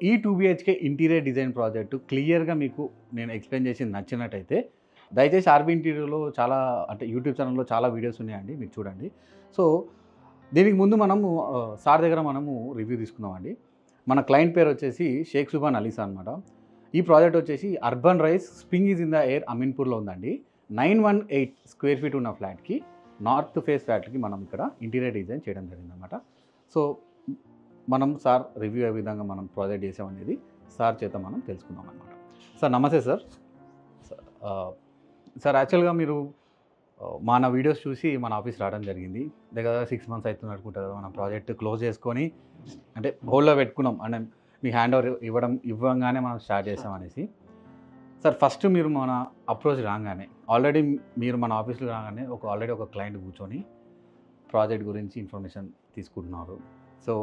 ఈ 2 BHK interior design project క్లియర్‌గా మీకు నేను ఎక్స్‌ప్లెయిన్ చేసింది నచ్చినట్టయితే, దయచేసి ఆర్‌బీ ఇంటీరియర్‌లో చాలా అంటే యూట్యూబ్ ఛానెల్‌లో చాలా వీడియోస్ ఉన్నాయండి. మీరు చూడండి. సో, దీనికి ముందు మనము సార్ దగ్గర మనము రివ్యూ తీసుకుందామండి. మన క్లయింట్ పేరు వచ్చేసి షేక్ సుబాన్ అలీసా అనమాట. ఈ ప్రాజెక్ట్ వచ్చేసి urban rise spring is in the air అమీన్పూర్‌లో ఉందండి. 918 స్క్వేర్ ఫీట్ ఉన్న ఫ్లాట్‌కి నార్త్ ఫేస్ ఫ్లాట్‌కి మనం ఇక్కడ ఇంటీరియర్ డిజైన్ చేయడం జరిగిందనమాట. సో, మనం సార్ రివ్యూ ఏ విధంగా మనం ప్రాజెక్ట్ చేసామనేది సార్ చేత మనం తెలుసుకుందాం అనమాట. సార్ నమస్తే సార్. సార్ యాక్చువల్గా మీరు మన వీడియోస్ చూసి మన ఆఫీస్ రావడం జరిగింది. దగ్గర 6 మంత్స్ అవుతుంది అనుకుంటా కదా మన ప్రాజెక్ట్ క్లోజ్ చేసుకొని అంటే హోల్డ్లో పెట్టుకున్నాం. అంటే మీ హ్యాండ్ ఓవర్ ఇవ్వగానే మనం స్టార్ట్ చేసామనేసి. సార్ ఫస్ట్ మీరు మన అప్రోచ్ రాగానే ఆల్రెడీ మీరు మన ఆఫీస్లో రాగానే ఆల్రెడీ ఒక క్లయింట్ కూర్చొని ప్రాజెక్ట్ గురించి ఇన్ఫర్మేషన్ తీసుకుంటున్నారు. సో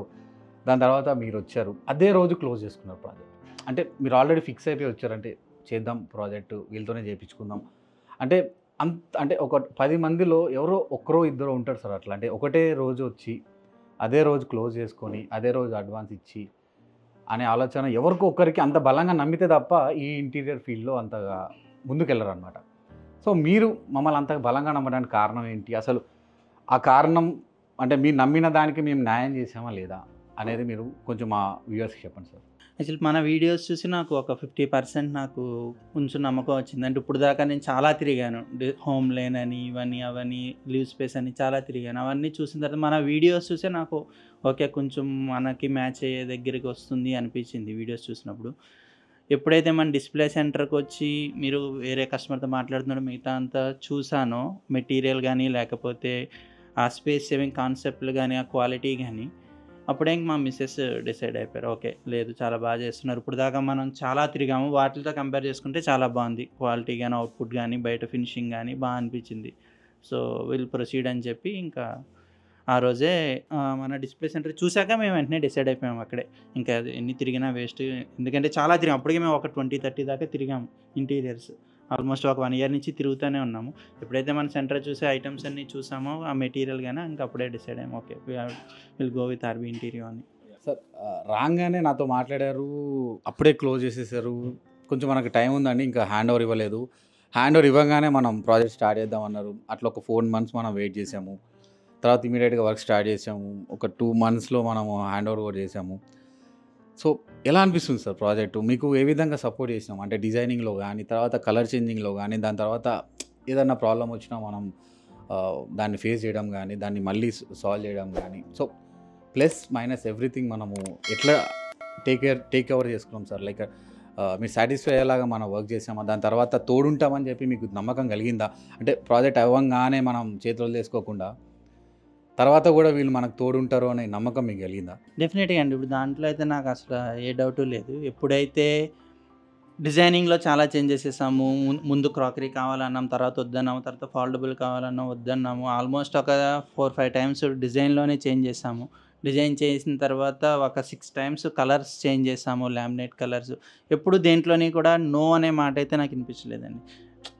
దాని తర్వాత మీరు వచ్చారు, అదే రోజు క్లోజ్ చేసుకున్నారు ప్రాజెక్ట్. అంటే మీరు ఆల్రెడీ ఫిక్స్ అయిపోయి వచ్చారంటే చేద్దాం ప్రాజెక్టు వీళ్ళతోనే చేయించుకుందాం అంటే అంటే ఒక 10 మందిలో ఎవరో ఒక్కరో ఇద్దరో ఉంటారు సార్ అట్లా. అంటే ఒకటే రోజు వచ్చి అదే రోజు క్లోజ్ చేసుకొని అదే రోజు అడ్వాన్స్ ఇచ్చి అనే ఆలోచన ఎవరికో ఒక్కరికి అంత బలంగా నమ్మితే తప్ప ఈ ఇంటీరియర్ ఫీల్డ్లో అంతగా ముందుకెళ్ళరు అనమాట. సో మీరు మమ్మల్ని అంత బలంగా నమ్మడానికి కారణం ఏంటి? అసలు ఆ కారణం అంటే మీరు నమ్మిన దానికి మేము న్యాయం చేసామా లేదా అనేది మీరు కొంచెం మా వ్యూవర్స్కి చెప్పండి సార్. యాక్చువల్లీ మన వీడియోస్ చూసి నాకు ఒక 50% నాకు కొంచెం నమ్మకం వచ్చింది. అంటే ఇప్పుడు దాకా నేను చాలా తిరిగాను. హోమ్ లేన్ అని ఇవన్నీ అవన్నీ లీవ్ స్పేస్ అని చాలా తిరిగాను. అవన్నీ చూసిన తర్వాత మన వీడియోస్ చూసే నాకు ఓకే కొంచెం మనకి మ్యాచ్ అయ్యే దగ్గరికి వస్తుంది అనిపించింది వీడియోస్ చూసినప్పుడు. ఎప్పుడైతే మన డిస్ప్లే సెంటర్కి వచ్చి మీరు వేరే కస్టమర్తో మాట్లాడుతున్నారో మిగతా అంతా చూసానో మెటీరియల్ కానీ లేకపోతే ఆ స్పేస్ సేవింగ్ కాన్సెప్ట్లు కానీ ఆ క్వాలిటీ కానీ అప్పుడే ఇంక మా మిసెస్ డిసైడ్ అయిపోయారు. ఓకే లేదు చాలా బాగా చేస్తున్నారు. ఇప్పుడు దాకా మనం చాలా తిరిగాము. వాటితో కంపేర్ చేసుకుంటే చాలా బాగుంది. క్వాలిటీ గానీ, అవుట్‌పుట్ గానీ, బయట ఫినిషింగ్ గానీ అనిపించింది. సో, విల్ ప్రొసీడ్ అని చెప్పి ఇంకా ఆ రోజే మన డిస్ప్లే సెంటర్ చూసాక మేము వెంటనే డిసైడ్ అయిపోయాము అక్కడే. ఇంకా ఎన్ని తిరిగినా వేస్ట్. ఎందుకంటే చాలా తిరిగాం. అప్పటికే మేము ఒక 20, 30 దాకా తిరిగాము ఇంటీరియర్స్. ఆల్మోస్ట్ ఒక 1 ఇయర్ నుంచి తిరుగుతూనే ఉన్నాము. ఎప్పుడైతే మన సెంటర్ చూసి ఐటమ్స్ అన్నీ చూసామో ఆ మెటీరియల్ గానీ ఇంక అప్పుడే డిసైడ్ అయ్యాము. Okay will go with RB interior అని. సార్ రాగానే నాతో మాట్లాడారు, అప్పుడే క్లోజ్ చేసేసారు. కొంచెం మనకు టైం ఉందండి, ఇంకా హ్యాండ్ ఓవర్ ఇవ్వలేదు. హ్యాండ్ ఓవర్ ఇవ్వగానే మనం ప్రాజెక్ట్ స్టార్ట్ చేద్దామన్నారు. అట్లా ఒక 4 మంత్స్ మనం వెయిట్ చేసాము. తర్వాత ఇమీడియట్గా వర్క్ స్టార్ట్ చేసాము. ఒక 2 మంత్స్లో మనము హ్యాండ్ ఓవర్ కూడా చేసాము. సో ఎలా అనిపిస్తుంది సార్ ప్రాజెక్టు? మీకు ఏ విధంగా సపోర్ట్ చేసినాం? అంటే డిజైనింగ్‌లో గానీ, తర్వాత కలర్ చేంజింగ్‌లో గానీ, దాని తర్వాత ఏదన్నా ప్రాబ్లమ్ వచ్చినా మనం దాన్ని ఫేస్ చేయడం గానీ, దాన్ని మళ్ళీ సాల్వ్ చేయడం గానీ, సో ప్లస్ మైనస్ ఎవ్రీథింగ్ మనము ఎట్లా టేక్ ఓవర్ చేసుకున్నాం సార్? లైక్ మీరు సాటిస్ఫై అయ్యేలాగా మనం వర్క్ చేసామా? దాని తర్వాత తోడుంటామని చెప్పి మీకు నమ్మకం కలిగిందా? అంటే ప్రాజెక్ట్ అవ్వంగానే మనం చేతులు వదిలేసుకోకుండా తర్వాత కూడా వీళ్ళు మనకు తోడుంటారు అనే నమ్మకం మీకు కలిగిందా? డెఫినెట్‌గా అండి. ఇప్పుడు దాంట్లో అయితే నాకు అసలు ఏ డౌటు లేదు. ఎప్పుడైతే డిజైనింగ్‌లో చాలా చేంజెస్ చేసాము. ముందు క్రాకరీ కావాలన్నాం, తర్వాత వద్దన్నాము, తర్వాత ఫోల్డబుల్ కావాలన్నాం, వద్దన్నాము. ఆల్మోస్ట్ ఒక 4, 5 టైమ్స్ డిజైన్‌లోనే చేంజ్ చేసాము. డిజైన్ చేసిన తర్వాత ఒక 6 టైమ్స్ కలర్స్ చేంజ్ చేసాము, లామినేట్ కలర్స్. ఎప్పుడు దేంట్లోని కూడా నో అనే మాట అయితే నాకు వినిపించలేదండి.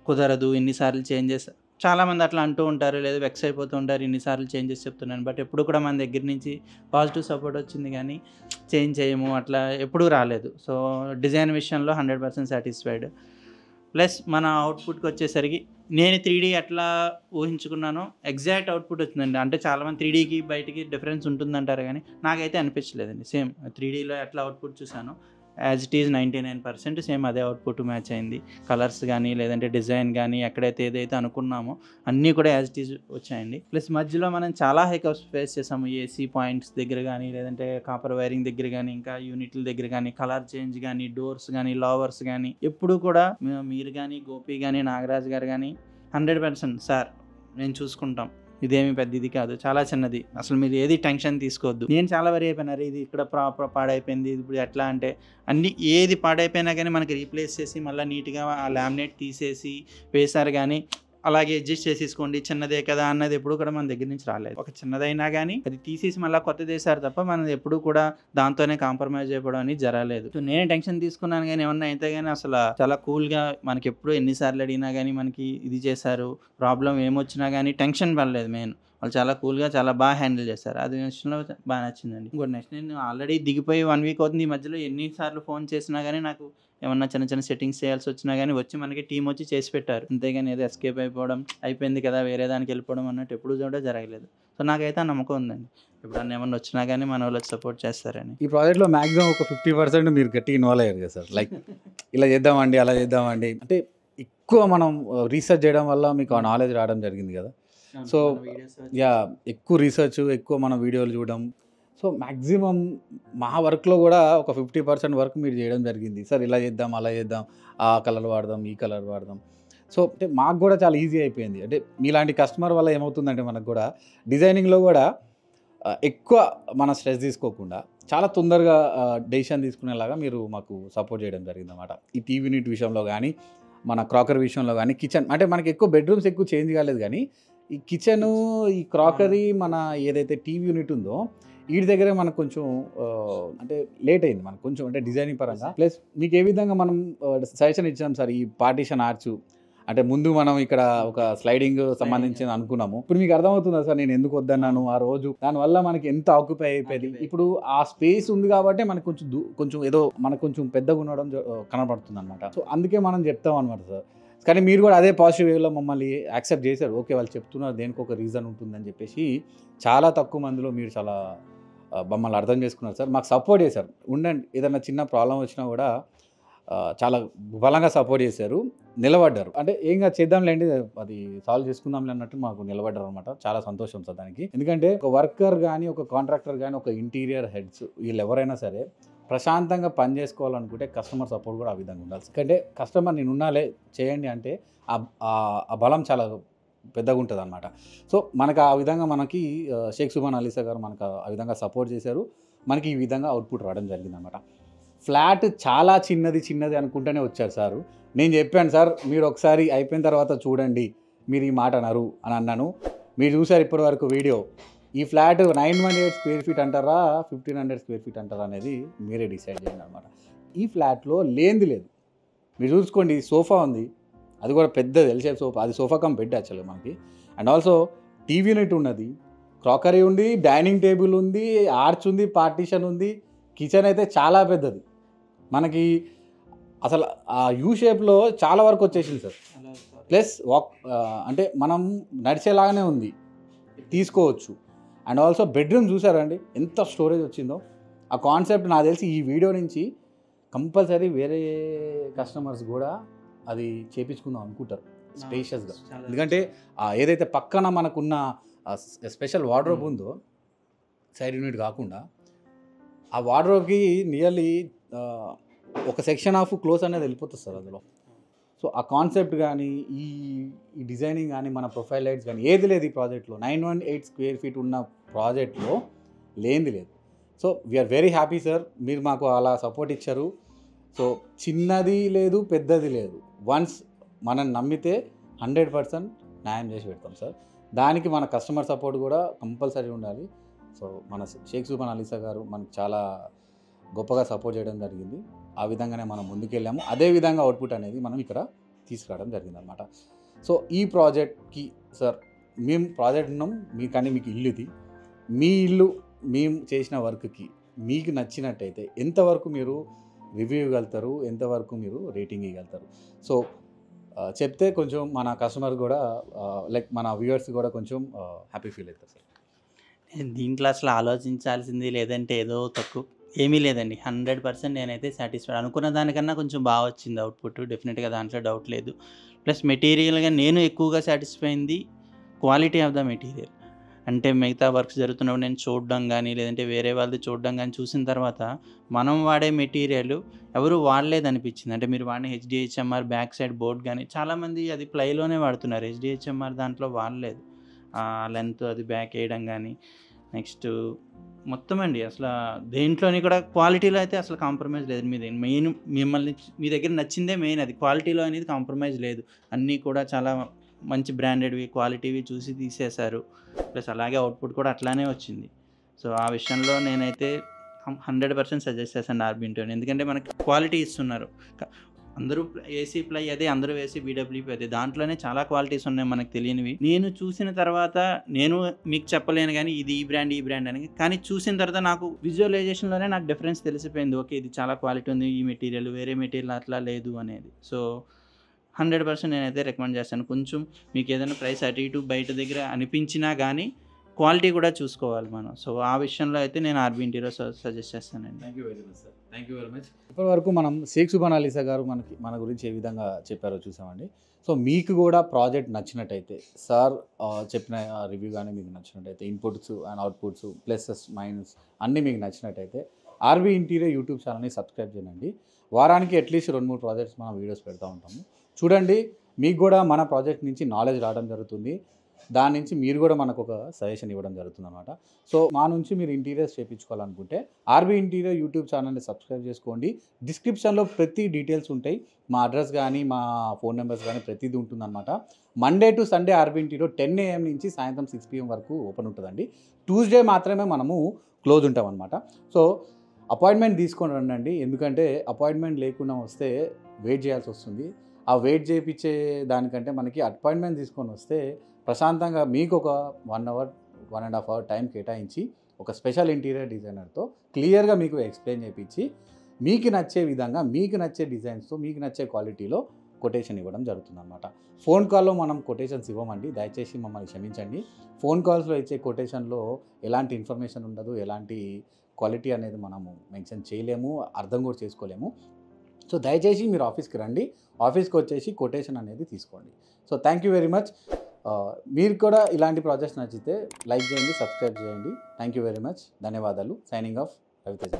కుదరదు ఇన్ని సార్లు చేంజ్ చేసా చాలామంది అట్లా అంటూ ఉంటారు, లేదా వెక్స్ అయిపోతూ ఉంటారు ఇన్ని సార్లు చేంజెస్ చెప్తున్నాను. బట్ ఎప్పుడు కూడా మన దగ్గర నుంచి పాజిటివ్ సపోర్ట్ వచ్చింది కానీ చేంజ్ చేయము అట్లా ఎప్పుడూ రాలేదు. సో, డిజైన్ విషయంలో 100% సాటిస్ఫైడ్. ప్లస్ మన అవుట్‌పుట్‌కి వచ్చేసరికి నేను 3D ఎట్లా ఊహించుకున్నానో ఎగ్జాక్ట్ అవుట్‌పుట్ వచ్చిందండి. అంటే చాలామంది 3Dకి బయటికి డిఫరెన్స్ ఉంటుందంటారు కానీ నాకైతే అనిపించలేదండి. సేమ్ 3Dలో ఎట్లా అవుట్‌పుట్ చూసానో యాజ్ ఇట్ ఈజ్ 99% సేమ్ అదే అవుట్‌పుట్ మ్యాచ్ అయింది. కలర్స్ గానీ, లేదంటే డిజైన్ గానీ, ఎక్కడైతే ఏదైతే అనుకున్నామో అన్నీ కూడా యాజ్ ఇట్ ఈజ్ వచ్చాయండి. ప్లస్ మధ్యలో మనం చాలా హైకప్స్ ఫేస్ చేసాము. ఏసీ పాయింట్స్ దగ్గర గానీ, లేదంటే కాపర్ వైరింగ్ దగ్గర గానీ, ఇంకా యూనిట్ల దగ్గర గానీ, కలర్ చేంజ్ గానీ, డోర్స్ గానీ, లోవర్స్ గానీ ఎప్పుడూ కూడా మీరు గానీ, గోపి గానీ, నాగరాజు గారు గానీ 100% సార్ మేము చూసుకుంటాం. ఇదేమి పెద్ద ఇది కాదు. చాలా చిన్నది. అసలు మీరు ఏది టెన్షన్ తీసుకోవద్దు. నేను చాలా వరి అయిపోయాను. అరే ఇది ఇక్కడ పాడైపోయింది. ఇప్పుడు ఎట్లా అంటే అన్నీ ఏది పాడైపోయినా కానీ మనకి రీప్లేస్ చేసి మళ్ళీ నీట్‌గా ఆ లామినేట్ తీసేసి వేశారు గానీ అలాగే అడ్జస్ట్ చేసేసుకోండి చిన్నదే కదా అన్నది ఎప్పుడు కూడా మన దగ్గర నుంచి రాలేదు. ఒక చిన్నదైనా కానీ అది తీసేసి మళ్ళీ కొత్తది వేశారు తప్ప మనం ఎప్పుడు కూడా దాంతోనే కాంప్రమైజ్ అయిపోవడం అనేది జరగలేదు. సో నేనే టెన్షన్ తీసుకున్నాను కానీ ఏమన్నా అయితే కానీ అసలు చాలా కూల్గా మనకి ఎప్పుడు ఎన్నిసార్లు అడిగినా కానీ మనకి ఇది చేశారు ప్రాబ్లం ఏమొచ్చినా కానీ టెన్షన్ పడలేదు. మెయిన్ వాళ్ళు చాలా కూల్గా చాలా బాగా హ్యాండిల్ చేస్తారు. అది విషయంలో బాగా నచ్చిందండి. ఇంకోటి నెక్స్ట్ నేను ఆల్రెడీ దిగిపోయి 1 వీక్ అవుతుంది. ఈ మధ్యలో ఎన్నిసార్లు ఫోన్ చేసినా కానీ నాకు ఏమన్నా చిన్న చిన్న సెట్టింగ్స్ చేయాల్సి వచ్చినా కానీ వచ్చి మనకి టీం వచ్చి చేసి పెట్టారు. అంతేగాని ఏదో ఎస్కేప్ అయిపోవడం, అయిపోయింది కదా వేరే దానికి వెళ్ళిపోవడం అన్నట్టు ఎప్పుడు కూడా జరగలేదు. సో నాకైతే ఆ నమ్మకం ఉందండి. ఎప్పుడన్నా ఏమన్నా వచ్చినా కానీ మన వాళ్ళు సపోర్ట్ చేస్తారని. ఈ ప్రాజెక్ట్లో మ్యాక్సిమం ఒక 50% మీరు గట్టిగా ఇన్వాల్వ్ అయ్యారు కదా సార్. లైక్ ఇలా చేద్దామండి, అలా చేద్దామండి అంటే ఎక్కువ మనం రీసెర్చ్ చేయడం వల్ల మీకు ఆ నాలెడ్జ్ రావడం జరిగింది కదా. సో ఎక్కువ రీసెర్చ్, ఎక్కువ మన వీడియోలు చూడడం. సో మ్యాక్సిమం మా వర్క్లో కూడా ఒక 50% వర్క్ మీరు చేయడం జరిగింది. సార్ ఇలా చేద్దాం, అలా చేద్దాం, ఆ కలర్ వాడదాం, ఈ కలర్ వాడదాం. సో అంటే మాకు కూడా చాలా ఈజీ అయిపోయింది. అంటే మీలాంటి కస్టమర్ వల్ల ఏమవుతుందంటే మనకు కూడా డిజైనింగ్లో కూడా ఎక్కువ మన స్ట్రెస్ తీసుకోకుండా చాలా తొందరగా డెసిషన్ తీసుకునేలాగా మీరు మాకు సపోర్ట్ చేయడం జరిగిందన్నమాట. ఈ టీవీ యూనిట్ విషయంలో కానీ, మన క్రాకరీ విషయంలో కానీ, కిచెన్ అంటే మనకి ఎక్కువ బెడ్రూమ్స్ ఎక్కువ చేంజ్ కాలేదు కానీ ఈ కిచెను, ఈ క్రాకరీ, మన ఏదైతే టీవీ యూనిట్ ఉందో వీటి దగ్గరే మనకు కొంచెం అంటే లేట్ అయింది మనకు కొంచెం, అంటే డిజైనింగ్ పరంగా. ప్లస్ మీకు ఏ విధంగా మనం సజెషన్ ఇచ్చాం సార్, ఈ పార్టీషన్ ఆర్చ్ అంటే ముందు మనం ఇక్కడ ఒక స్లైడింగ్ సంబంధించిన అనుకున్నాము. ఇప్పుడు మీకు అర్థమవుతుందా సార్ నేను ఎందుకు వద్దన్నాను ఆ రోజు? దానివల్ల మనకి ఎంత ఆక్యుపై అయిపోయింది. ఇప్పుడు ఆ స్పేస్ ఉంది కాబట్టి మనకు కొంచెం ఏదో మనకు కొంచెం పెద్దగా ఉండడం కనబడుతుంది అనమాట. సో అందుకే మనం చెప్తాం అనమాట సార్. కానీ మీరు కూడా అదే పాజిటివ్ వేలో మమ్మల్ని యాక్సెప్ట్ చేశారు. ఓకే వాళ్ళు చెప్తున్నారు దేనికి ఒక రీజన్ ఉంటుందని చెప్పేసి చాలా తక్కువ మందిలో మీరు చాలా మమ్మల్ని అర్థం చేసుకున్నారు సార్. మాకు సపోర్ట్ చేశారు. ఉండండి ఏదైనా చిన్న ప్రాబ్లం వచ్చినా కూడా చాలా బలంగా సపోర్ట్ చేశారు, నిలబడ్డారు. అంటే ఏంగా చేద్దాంలేండి అది సాల్వ్ చేసుకుందాంలే అన్నట్టు మాకు నిలబడ్డారు అనమాట. చాలా సంతోషం సార్ దానికి. ఎందుకంటే ఒక వర్కర్ కానీ, ఒక కాంట్రాక్టర్ కానీ, ఒక ఇంటీరియర్ హెడ్స్ వీళ్ళు ఎవరైనా సరే ప్రశాంతంగా పని చేసుకోవాలనుకుంటే కస్టమర్ సపోర్ట్ కూడా ఆ విధంగా ఉండాలి. ఎందుకంటే కస్టమర్ నేను ఉన్నాలే చేయండి అంటే ఆ బలం చాలా పెద్దగా ఉంటుంది అనమాట. సో మనకు ఆ విధంగా మనకి షేక్ సుబాన్ అలీసా గారు మనకు ఆ విధంగా సపోర్ట్ చేశారు. మనకి ఈ విధంగా అవుట్పుట్ రావడం జరిగింది అనమాట. ఫ్లాట్ చాలా చిన్నది అనుకుంటూనే వచ్చారు సారు. నేను చెప్పాను సార్ మీరు ఒకసారి అయిపోయిన తర్వాత చూడండి, మీరు ఈ మాట అనరు అని అన్నాను. మీరు చూసారు ఇప్పటి వరకు వీడియో. ఈ ఫ్లాట్ 918 స్క్వేర్ ఫీట్ అంటారా 1500 స్క్వేర్ ఫీట్ అంటారా అనేది మీరే డిసైడ్ చేయండి అనమాట. ఈ ఫ్లాట్లో లేనిది లేదు. మీరు చూసుకోండి, సోఫా ఉంది, అది కూడా పెద్దది ఎల్షేప్ సోఫా, అది సోఫా కమ్ బెడ్ యాక్చువల్గా మనకి. అండ్ ఆల్సో టీవీ యూనిట్ ఉన్నది, క్రాకరీ ఉంది, డైనింగ్ టేబుల్ ఉంది, ఆర్చ్ ఉంది, పార్టీషన్ ఉంది, కిచెన్ అయితే చాలా పెద్దది మనకి. అసలు ఆ యూ షేప్లో చాలా వరకు వచ్చేసింది సార్. ప్లస్ అంటే మనం నడిచేలాగానే ఉంది, తీసుకోవచ్చు. అండ్ ఆల్సో బెడ్రూమ్ చూసారండి ఎంత స్టోరేజ్ వచ్చిందో. ఆ కాన్సెప్ట్ నాకు తెలిసి ఈ వీడియో నుంచి కంపల్సరీ వేరే కస్టమర్స్ కూడా అది చేపించుకుందాం అనుకుంటారు స్పేషియస్గా. ఎందుకంటే ఏదైతే పక్కన మనకున్న స్పెషల్ వార్డ్రోబ్ ఉందో సైడ్ యూనిట్ కాకుండా, ఆ వార్డ్రోబ్కి నియర్లీ ఒక సెక్షన్ ఆఫ్ క్లోజ్ అనేది వెళ్ళిపోతుంది సార్ అందులో. సో ఆ కాన్సెప్ట్ కానీ, ఈ డిజైనింగ్ కానీ, మన ప్రొఫైల్ లైట్స్ కానీ ఏది లేదు ఈ ప్రాజెక్ట్లో. 918 స్క్వేర్ ఫీట్ ఉన్న ప్రాజెక్ట్లో లేనిది లేదు. So we are very happy sir, మీరు మాకు అలా సపోర్ట్ ఇచ్చారు. సో చిన్నది లేదు, పెద్దది లేదు. వన్స్ మనం నమ్మితే 100% న్యాయం చేసి పెడతాం సార్. దానికి మన కస్టమర్ సపోర్ట్ కూడా కంపల్సరీ ఉండాలి. సో మన షేక్ సుబాన్ అలీసా గారు మనకు చాలా గొప్పగా సపోర్ట్ చేయడం జరిగింది. ఆ విధంగానే మనం ముందుకెళ్ళాము. అదే విధంగా అవుట్పుట్ అనేది మనం ఇక్కడ తీసుకురావడం జరిగిందనమాట. సో ఈ ప్రాజెక్ట్కి సార్ మేము ప్రాజెక్ట్ ఉన్నాం, కానీ మీకు ఇల్లుది, మీ ఇల్లు మేము చేసిన వర్క్కి మీకు నచ్చినట్టయితే ఎంతవరకు మీరు రివ్యూ ఇవ్వగలుగుతారు, ఎంతవరకు మీరు రేటింగ్ ఇవ్వగలుగుతారు? సో చెప్తే కొంచెం మన కస్టమర్ కూడా లైక్ మన వ్యూవర్స్ కూడా కొంచెం హ్యాపీ ఫీల్ అవుతారు సార్. దీంట్లో అసలు ఆలోచించాల్సింది లేదంటే ఏదో తక్కువ ఏమీ లేదండి. 100% నేనైతే సాటిస్ఫైడ్. అనుకున్న దానికన్నా కొంచెం బాగా వచ్చింది అవుట్పుట్, డెఫినెట్గా దాంట్లో డౌట్ లేదు. ప్లస్ మెటీరియల్గా నేను ఎక్కువగా సాటిస్ఫై అయింది క్వాలిటీ ఆఫ్ ద మెటీరియల్. అంటే మిగతా వర్క్స్ జరుగుతున్నప్పుడు నేను చూడడం కానీ, లేదంటే వేరే వాళ్ళది చూడడం కానీ చూసిన తర్వాత మనం వాడే మెటీరియల్ ఎవరు వాడలేదు అనిపించింది. అంటే మీరు వాడిన HDHMR బ్యాక్ సైడ్ బోర్డ్ కానీ చాలామంది అది ప్లైలోనే వాడుతున్నారు, HDHMR దాంట్లో వాడలేదు. లెంత్ అది బ్యాక్ వేయడం కానీ, నెక్స్ట్ మొత్తం అండి అసలు దేంట్లోని కూడా క్వాలిటీలో అయితే అసలు కాంప్రమైజ్ లేదు. మెయిన్ మిమ్మల్ని మీ దగ్గర నచ్చిందే మెయిన్, అది క్వాలిటీలో అనేది కాంప్రమైజ్ లేదు. అన్నీ కూడా చాలా మంచి బ్రాండెడ్వి, క్వాలిటీవి చూసి తీసేశారు. ప్లస్ అలాగే అవుట్పుట్ కూడా అట్లానే వచ్చింది. సో ఆ విషయంలో నేనైతే 100% సజెస్ట్ చేస్తాను ఆర్బింటోని. ఎందుకంటే మనకి క్వాలిటీ ఇస్తున్నారు. అందరూ ఏసీ ప్లై అదే, అందరూ ఏసీ బీడబ్ల్యూపీ అదే. దాంట్లోనే చాలా క్వాలిటీస్ ఉన్నాయి మనకు తెలియనివి. నేను చూసిన తర్వాత నేను మీకు చెప్పలేను గానీ ఇది ఈ బ్రాండ్ అని. కానీ చూసిన తర్వాత నాకు విజువలైజేషన్‌లోనే నాకు డిఫరెన్స్ తెలిసిపోయింది. ఓకే, ఇది చాలా క్వాలిటీ ఉంది. ఈ మెటీరియల్ వేరే మెటీరియల్ అట్లా లేదు అనేది. సో 100% నేనైతే రికమెండ్ చేస్తాను. కొంచెం మీకు ఏదైనా ప్రైస్ అటు ఇటు బయట దగ్గర అనిపించినా గానీ క్వాలిటీ కూడా చూసుకోవాలి మనం. సో ఆ విషయంలో అయితే నేను ఆర్బీ ఇంటీరియర్ సజెస్ట్ చేస్తానండి. Thank you very much sir. Thank you very much. ఇప్పటివరకు మనం షేక్ సుబాన్ అలీసా గారు మన గురించి ఏ విధంగా చెప్పారో చూసామండి. సో మీకు కూడా ప్రాజెక్ట్ నచ్చినట్టయితే, సార్ చెప్పిన రివ్యూ కానీ మీకు నచ్చినట్టయితే, inputs and outputs, pluses minus అన్నీ మీకు నచ్చినట్టయితే ఆర్బీ ఇంటీరియర్ యూట్యూబ్ ఛానల్ని సబ్స్క్రైబ్ చేయండి. వారానికి అట్లీస్ట్ 2-3 ప్రాజెక్ట్స్ మనం వీడియోస్ పెడతా ఉంటాము. చూడండి, మీకు కూడా మన ప్రాజెక్ట్ నుంచి నాలెడ్జ్ రావడం జరుగుతుంది. దాని నుంచి మీరు కూడా మనకు ఒక సజెషన్ ఇవ్వడం జరుగుతుంది అనమాట. సో మా నుంచి మీరు ఇంటీరియర్స్ చేయించుకోవాలనుకుంటే ఆర్బీ ఇంటీరియర్ యూట్యూబ్ ఛానల్ని సబ్స్క్రైబ్ చేసుకోండి. డిస్క్రిప్షన్లో ప్రతి డీటెయిల్స్ ఉంటాయి. మా అడ్రస్ కానీ మా ఫోన్ నెంబర్స్ కానీ ప్రతిదీ ఉంటుందన్నమాట. Monday to Sunday RB interior 10 AM నుంచి సాయంత్రం 6 PM వరకు ఓపెన్ ఉంటుందండి. ట్యూస్డే మాత్రమే మనము క్లోజ్ ఉంటామన్నమాట. సో అపాయింట్మెంట్ తీసుకొని రండి. ఎందుకంటే అపాయింట్మెంట్ లేకుండా వస్తే వెయిట్ చేయాల్సి వస్తుంది. ఆ వెయిట్ చేయించే దానికంటే మనకి అపాయింట్మెంట్ తీసుకొని వస్తే ప్రశాంతంగా మీకు ఒక 1 hour 1.5 hour టైం కేటాయించి ఒక స్పెషల్ ఇంటీరియర్ డిజైనర్తో క్లియర్గా మీకు ఎక్స్ప్లెయిన్ చేయించి మీకు నచ్చే విధంగా, మీకు నచ్చే డిజైన్స్తో, మీకు నచ్చే క్వాలిటీలో కొటేషన్ ఇవ్వడం జరుగుతుందన్నమాట. ఫోన్ కాల్లో మనం కొటేషన్స్ ఇవ్వమండి, దయచేసి మమ్మల్ని క్షమించండి. ఫోన్ కాల్స్లో ఇచ్చే కొటేషన్లో ఎలాంటి ఇన్ఫర్మేషన్ ఉండదు, ఎలాంటి క్వాలిటీ అనేది మనము మెన్షన్ చేయలేము, అర్థం కూడా చేసుకోలేము. సో దయచేసి మీరు ఆఫీస్కి రండి, ఆఫీస్కి వచ్చేసి కొటేషన్ అనేది తీసుకోండి. So thank you very much. మీరు కూడా ఇలాంటి ప్రాజెక్ట్స్ నచ్చితే లైక్ చేయండి, సబ్స్క్రైబ్ చేయండి. Thank you very much. ధన్యవాదాలు. Signing off Raviteja.